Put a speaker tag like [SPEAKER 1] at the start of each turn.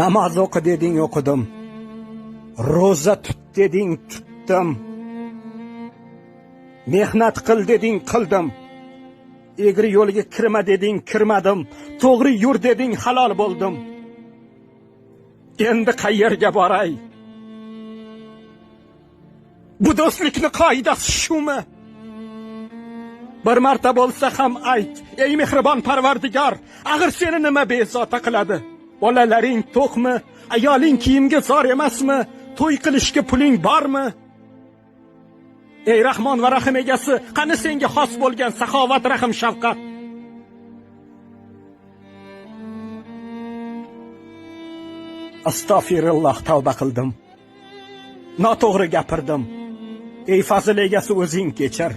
[SPEAKER 1] Namoz o'qi deding, o'qidim. Ro'za tut deding, tutdim. Mehnat qil deding, qildim. Egri yo'lga kirma deding, kirmadim. To'g'ri yur deding, halol bo'ldim. Endi qayerga boray? Bu do'stlikni qoidasi shumi? Bir marta bo'lsa ham ayt, ey mehribon Parvardigor, ag'ir seni nima bezovta qiladi? Bolalaring to'qmi? Ayoling kiyimga zor emasmi? To'y qilishga puling bormi? Ey Rahmon va Rahim egasi, qani senga xos bo'lgan saxovat, rahim, shafqat? Astagfirulloh, tavba qildim. Noto'g'ri gapirdim. Ey fazil egasi, o'zing kechir.